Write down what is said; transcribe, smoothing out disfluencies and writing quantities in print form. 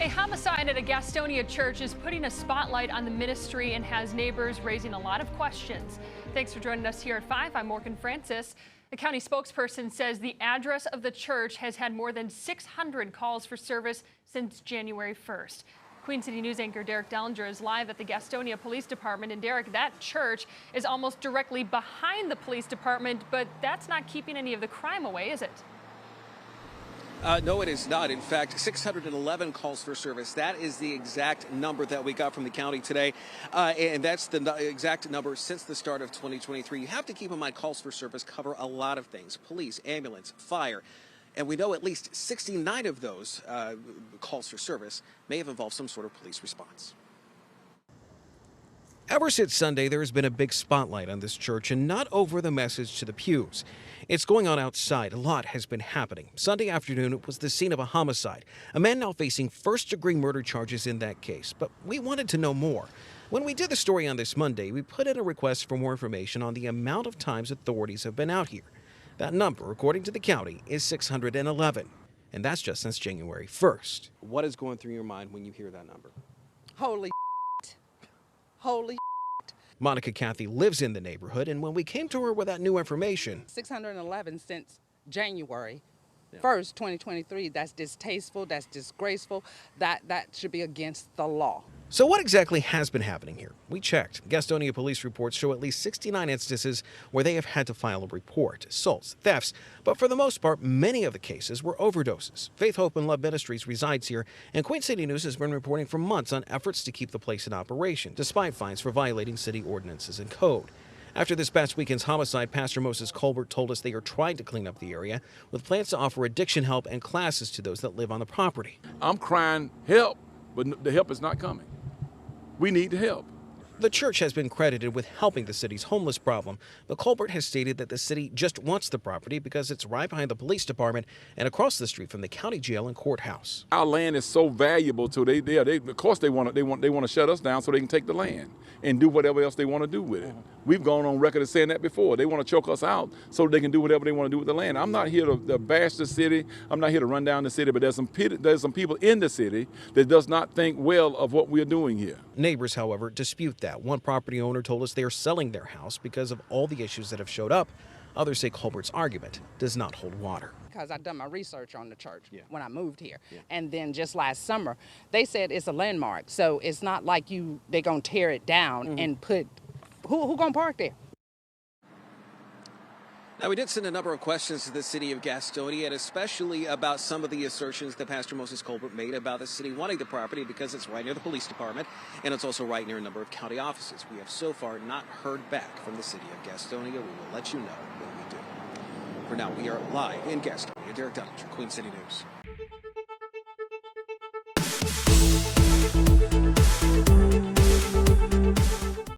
A homicide at a Gastonia church is putting a spotlight on the ministry and has neighbors raising a lot of questions. Thanks for joining us here at 5. I'm Morgan Francis. The county spokesperson says the address of the church has had more than 600 calls for service since January 1st. Queen City News anchor Derek Dellinger is live at the Gastonia Police Department. And Derek, that church is almost directly behind the police department, but that's not keeping any of the crime away, is it? No, it is not. In fact, 611 calls for service. That is the exact number that we got from the county today. And that's the exact number since the start of 2023. You have to keep in mind calls for service cover a lot of things: police, ambulance, fire. And we know at least 69 of those calls for service may have involved some sort of police response. Ever since Sunday, there has been a big spotlight on this church, and not over the message to the pews. It's going on outside. A lot has been happening. Sunday afternoon, it was the scene of a homicide. A man now facing first-degree murder charges in that case. But we wanted to know more. When we did the story on this Monday, we put in a request for more information on the amount of times authorities have been out here. That number, according to the county, is 611. And that's just since January 1st. What is going through your mind when you hear that number? Holy Holy Monica Cathy lives in the neighborhood, and when we came to her with that new information, 611 since January 1st, 2023. That's distasteful, that's disgraceful, that should be against the law. So what exactly has been happening here? We checked. Gastonia police reports show at least 69 instances where they have had to file a report: assaults, thefts, but for the most part, many of the cases were overdoses. Hope and Love Ministries resides here, and Queen City News has been reporting for months on efforts to keep the place in operation, despite fines for violating city ordinances and code. After this past weekend's homicide, Pastor Moses Colbert told us they are trying to clean up the area with plans to offer addiction help and classes to those that live on the property. I'm crying help, but the help is not coming. We need the help. The church has been credited with helping the city's homeless problem, but Colbert has stated that the city just wants the property because it's right behind the police department and across the street from the county jail and courthouse. Our land is so valuable to of course they want to shut us down so they can take the land and do whatever else they want to do with it. We've gone on record as saying that before. They want to choke us out so they can do whatever they want to do with the land. I'm not here to bash the city. I'm not here to run down the city, but there's some people in the city that does not think well of what we're doing here. Neighbors, however, dispute that. One property owner told us they are selling their house because of all the issues that have showed up. Others say Colbert's argument does not hold water. Because I've done my research on the church when I moved here. And then just last summer, they said it's a landmark. So it's not like they're going to tear it down and put, who going to park there? Now, we did send a number of questions to the city of Gastonia, and especially about some of the assertions that Pastor Moses Colbert made about the city wanting the property because it's right near the police department, and it's also right near a number of county offices. We have so far not heard back from the city of Gastonia. We will let you know when we do. For now, we are live in Gastonia. Derek Dellinger, Queen City News.